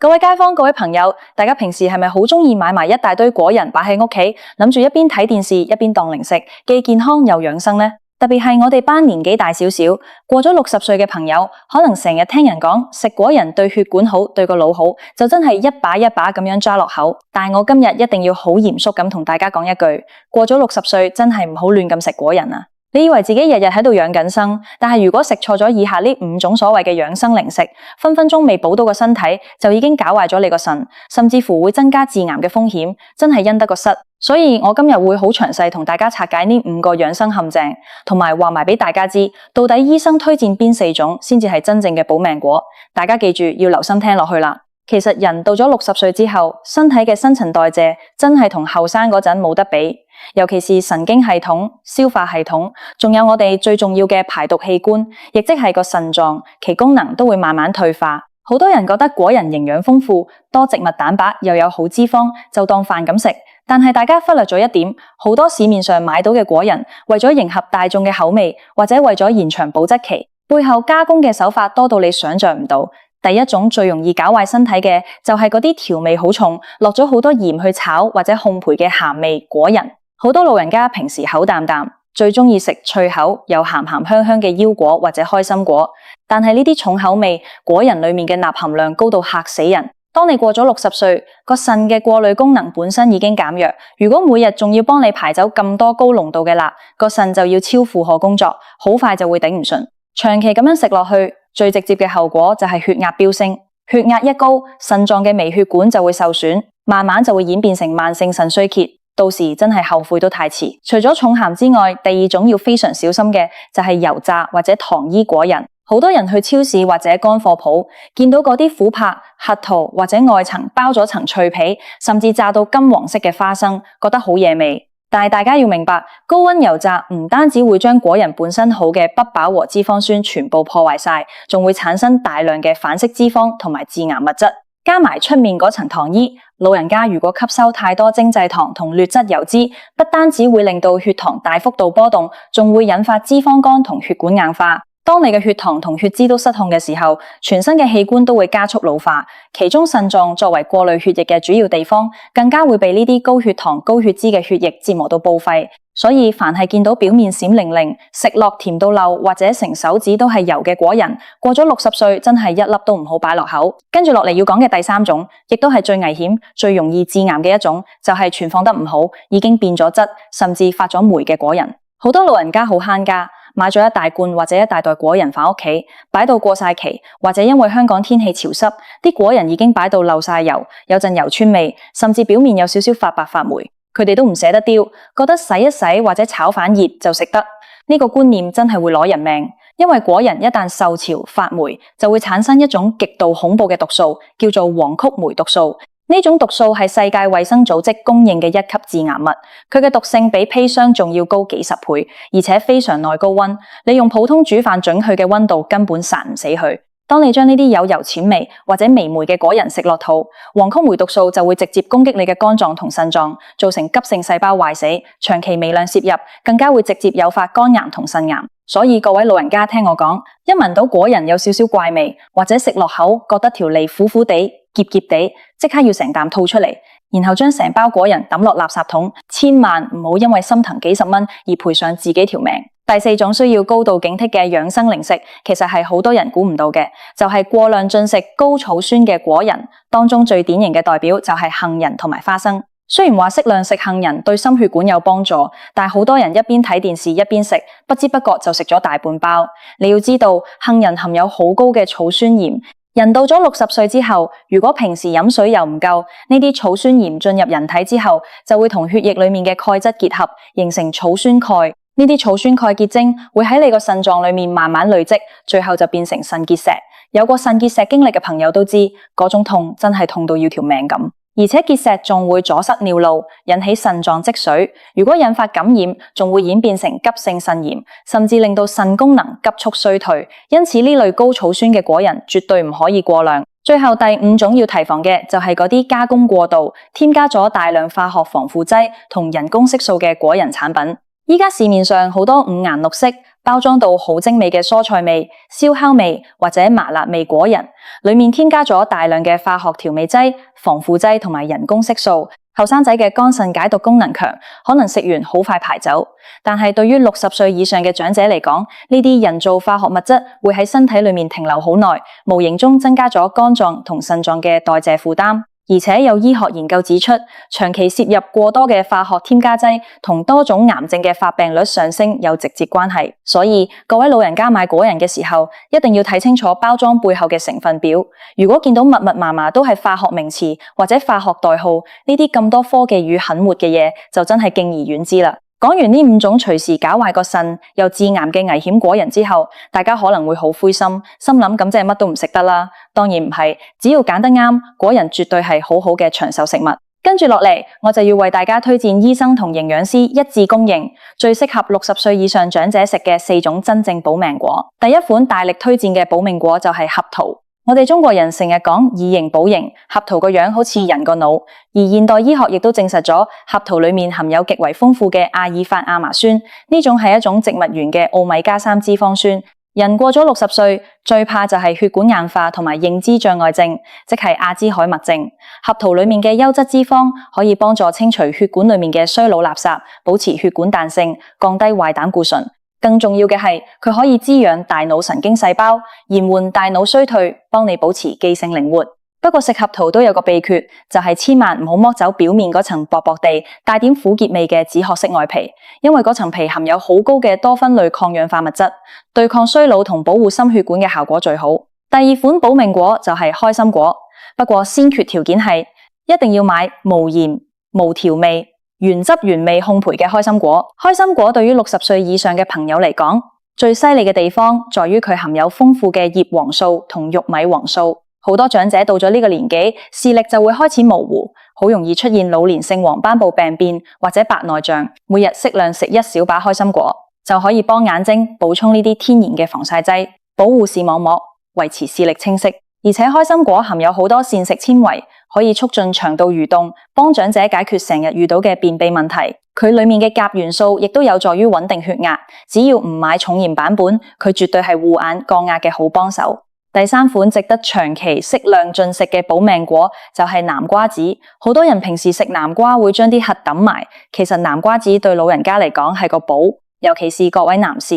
各位街坊、各位朋友，大家平時係咪好鍾意買埋一大堆果仁擺喺屋企，諗住一邊睇電視一邊當零食，既健康又養生呢？特別係我哋班年紀大少少，過咗60歲嘅朋友，可能成日聽人講食果仁對血管好，對個腦好，就真係一把一把咁樣揸落口。但我今日一定要好嚴肅咁同大家講一句，過咗60歲真係唔好亂咁食果仁啊！你以為自己日日喺度養緊生，但係如果食錯咗以下呢5種所謂嘅養生零食，分分鐘未補到個身體，就已經搞壞咗你個腎，甚至乎會增加致癌嘅風險，真係因得個失。所以我今日會好詳細同大家拆解呢5個養生陷阱，同埋話埋俾大家知，到底醫生推薦邊4種先至係真正嘅保命果。大家記住要留心聽落去啦。其實人到咗60歲之後，身體嘅新陳代謝真係同後生嗰陣冇得比，尤其是神經系統、消化系統，仲有我哋最重要嘅排毒器官，亦即係個腎臟，其功能都會慢慢退化。好多人覺得果仁營養豐富，多植物蛋白又有好脂肪，就當飯咁食。但係大家忽略咗一點，好多市面上買到嘅果仁，為咗迎合大眾嘅口味，或者為咗延長保質期，背後加工嘅手法多到你想象唔到。第一種最容易搞壞身體嘅，就係嗰啲調味好重，落咗好多鹽去炒或者烘焙嘅鹹味果仁。好多老人家平時口淡淡，最鍾意食脆口又鹹鹹香香嘅腰果或者開心果，但係呢啲重口味果仁裏面嘅鈉含量高到嚇死人。當你過咗60歲，個腎嘅過濾功能本身已經減弱，如果每日仲要幫你排走咁多高濃度嘅鈉，個腎就要超負荷工作，好快就會頂唔順。長期咁樣食落去，最直接嘅後果就係血壓飆升，血壓一高，腎臟嘅微血管就會受損，慢慢就會演變成慢性腎衰竭，到時真係後悔都太遲。除咗重鹹之外，第2種要非常小心嘅就係油炸或者糖衣果仁。好多人去超市或者乾貨鋪，見到嗰啲琥珀、核桃或者外層包咗層脆皮，甚至炸到金黃色嘅花生，覺得好惹味。但係大家要明白，高溫油炸唔單止會將果仁本身好嘅不飽和脂肪酸全部破壞晒，仲會產生大量嘅反式脂肪同埋致癌物質，加埋出面嗰層糖衣。老人家如果吸收太多精製糖同劣質油脂，不單止會令到血糖大幅度波動，仲會引發脂肪肝同血管硬化。當你嘅血糖同血脂都失控嘅時候，全身嘅器官都會加速老化，其中腎臟作為過濾血液嘅主要地方，更加會被呢啲高血糖、高血脂嘅血液折磨到報廢。所以凡係見到表面閃靈靈、食落甜到漏或者成手指都係油嘅果仁，過咗60歲真係一粒都唔好擺落口。跟住落嚟要講嘅第3種，亦都係最危險、最容易致癌嘅一種，就係存放得唔好，已經變咗質，甚至發咗霉嘅果仁。好多老人家好慳家，買咗一大罐或者一大袋果仁返屋企，擺到過晒期，或者因為香港天氣潮濕，啲果仁已經擺到漏晒油，有陣油川味，甚至表面有少少發白發霉，佢哋都唔捨得丟，覺得洗一洗或者炒飯熱就食得。呢個觀念真係會攞人命，因為果仁一旦受潮發霉，就會產生一種極度恐怖嘅毒素，叫做黃曲霉毒素。呢種毒素係世界衛生組織公認嘅1級致癌物，佢嘅毒性比砒霜仲要高幾十倍，而且非常耐高溫，你用普通煮飯準佢嘅溫度根本殺唔死佢。當你將呢啲有油淺味或者微霉嘅果仁食落肚，黃曲霉毒素就會直接攻擊你嘅肝臟同腎臟，造成急性細胞壞死，長期微量攝入，更加會直接誘發肝癌同腎癌。所以各位老人家聽我講，一聞到果仁有少少怪味，或者食落口覺得條脷苦苦地、澀澀地，即刻要成啖吐出嚟，然後將成包果仁抌落垃圾桶，千萬唔好因為心疼幾十蚊而賠上自己條命。第4種需要高度警惕嘅養生零食，其實係好多人估唔到嘅，就係過量進食高草酸嘅果仁，當中最典型嘅代表就係杏仁同埋花生。雖然話適量食杏仁對心血管有幫助，但好多人一邊睇電視一邊食，不知不覺就食咗大半包。你要知道，杏仁含有好高嘅草酸鹽，人到咗60歲之後，如果平時飲水又唔夠，呢啲草酸鹽進入人體之後，就會同血液裏面嘅鈣質結合，形成草酸鈣。呢啲草酸鈣結晶會喺你個腎臟裏面慢慢累積，最後就變成腎結石。有過腎結石經歷嘅朋友都知，嗰種痛真係痛到要條命咁。而且結石仲會阻塞尿路，引起腎臟積水。如果引發感染，仲會演變成急性腎炎，甚至令到腎功能急速衰退。因此呢類高草酸嘅果仁絕對唔可以過量。最後第5種要提防嘅就係嗰啲加工過度、添加咗大量化學防腐劑同人工色素嘅果仁產品。依家市面上好多五顏六色、包裝到好精美嘅蔬菜味、燒烤味或者麻辣味果仁，裏面添加咗大量嘅化學調味劑、防腐劑同埋人工色素。後生仔嘅肝腎解毒功能強，可能食完好快排走。但係對於60歲以上嘅長者嚟講，呢啲人造化學物質會喺身體裏面停留好耐，無形中增加咗肝臟同腎臟嘅代謝負擔。而且有醫學研究指出，長期攝入過多嘅化學添加劑同多種癌症嘅發病率上升有直接關係。所以各位老人家買果仁嘅時候，一定要睇清楚包裝背後嘅成分表。如果見到密密麻麻都係化學名詞或者化學代號，呢啲咁多科技與狠活嘅嘢，就真係敬而遠之啦。講完呢5種隨時搞壞個腎又致癌嘅危險果仁之後，大家可能會好灰心，心諗咁即係乜都唔食得啦。當然唔係，只要揀得啱，果仁絕對係好好嘅長壽食物。跟住落嚟，我就要為大家推薦醫生同營養師一致公認最適合60歲以上長者食嘅4種真正保命果。第一款大力推薦嘅保命果就係合桃。我哋中國人成日講以形補形，合桃個樣好似人個腦，而現代醫學亦都證實咗合桃裏面含有極為豐富嘅阿爾法亞麻酸，呢種係一種植物源嘅奧米加3脂肪酸。人過咗60歲，最怕就係血管硬化同埋認知障礙症，即係阿茲海默症。合桃裏面嘅優質脂肪可以幫助清除血管裏面嘅衰老垃圾，保持血管彈性，降低壞膽固醇。更重要嘅係，佢可以滋養大腦神經細胞，延緩大腦衰退，幫你保持記性靈活。不過食合桃都有個秘訣，就係千萬唔好剝走表面嗰層薄薄地帶點苦澀味嘅紫褐色外皮，因為嗰層皮含有好高嘅多酚類抗氧化物質，對抗衰老同保護心血管嘅效果最好。第二款保命果就係開心果，不過先決條件係一定要買無鹽、無調味、原汁原味烘焙嘅開心果。開心果對於60歲以上嘅朋友嚟講，最犀利嘅地方在於佢含有豐富嘅葉黃素同玉米黃素。好多長者到咗呢個年紀，視力就會開始模糊，好容易出現老年性黃斑部病變或者白內障。每日適量食1小把開心果，就可以幫眼睛補充呢啲天然嘅防曬劑，保護視網膜，維持視力清晰。而且開心果含有好多膳食纖維，可以促進腸道蠕動，幫長者解決成日遇到嘅便秘問題。佢裏面嘅鉀元素亦都有助於穩定血壓，只要唔買重鹽版本，佢絕對係護眼降壓嘅好幫手。第三款值得長期適量進食嘅保命果就係南瓜子。好多人平時食南瓜會將啲核抌埋，其實南瓜子對老人家嚟講係個寶，尤其是各位男士。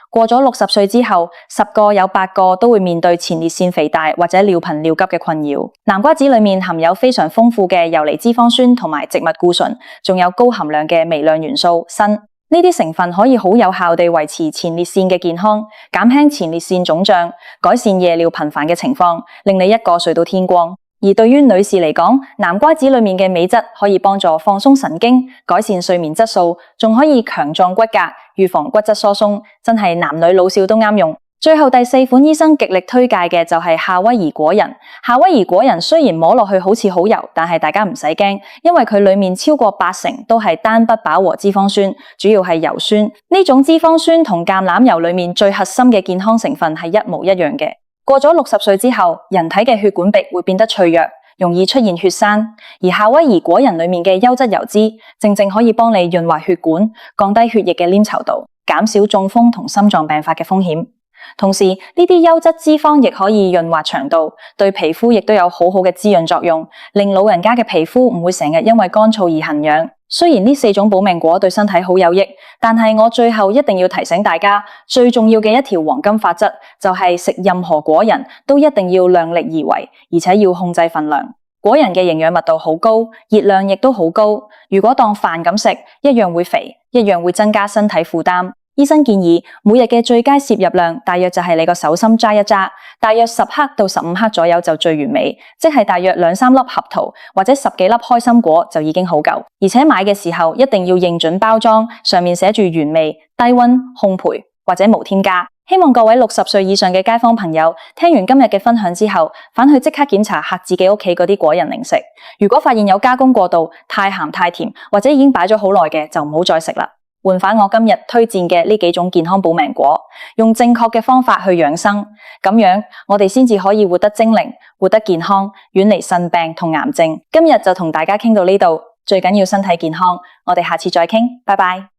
過咗60歲之後，10個有8個都會面對前列腺肥大或者尿頻尿急嘅困擾。南瓜子裏面含有非常豐富嘅游離脂肪酸同埋植物固醇，仲有高含量嘅微量元素鋅。呢啲成分可以好有效地維持前列腺嘅健康，減輕前列腺腫脹，改善夜尿頻繁嘅情況，令你一覺睡到天光。而對於女士嚟講，南瓜子裏面嘅鎂質可以幫助放鬆神經，改善睡眠質素，仲可以強壯骨骼，預防骨質疏鬆，真係男女老少都啱用。最後第4款醫生極力推介嘅就係夏威夷果仁。夏威夷果仁雖然摸落去好似好油，但係大家唔使驚，因為佢裏面超過80%都係單不飽和脂肪酸，主要係油酸。呢種脂肪酸同橄欖油裏面最核心嘅健康成分係一模一樣嘅。過咗60歲之後，人體嘅血管壁會變得脆弱，容易出現血栓，而夏威夷果仁裏面嘅優質油脂正正可以幫你潤滑血管，降低血液嘅黏稠度，減少中風同心臟病發嘅風險。同時，呢啲優質脂肪亦可以潤滑腸道，對皮膚亦都有好好嘅滋潤作用，令老人家嘅皮膚唔會成日因為乾燥而痕癢。雖然呢4種保命果對身體好有益，但係我最後一定要提醒大家，最重要嘅一條黃金法則就係食任何果仁都一定要量力而為，而且要控制份量。果仁嘅營養密度好高，熱量亦都好高，如果當飯咁食，一樣會肥，一樣會增加身體負擔。醫生建議每日嘅最佳攝入量大約就係你個手心揸一揸，大約10克到15克左右就最完美，即係大約2-3粒合桃或者10幾粒開心果就已經好夠。而且買嘅時候一定要認準包裝，上面寫住原味、低溫、烘焙或者無添加。希望各位60歲以上嘅街坊朋友聽完今日嘅分享之後，返去即刻檢查下自己屋企嗰啲果仁零食，如果發現有加工過度、太鹹太甜或者已經擺咗好耐嘅，就唔好再食啦。換返我今日推薦嘅呢幾種健康保命果，用正確嘅方法去養生，咁樣我哋先至可以活得精靈、活得健康，遠離腎病同癌症。今日就同大家傾到呢度，最緊要身體健康，我哋下次再傾，拜拜。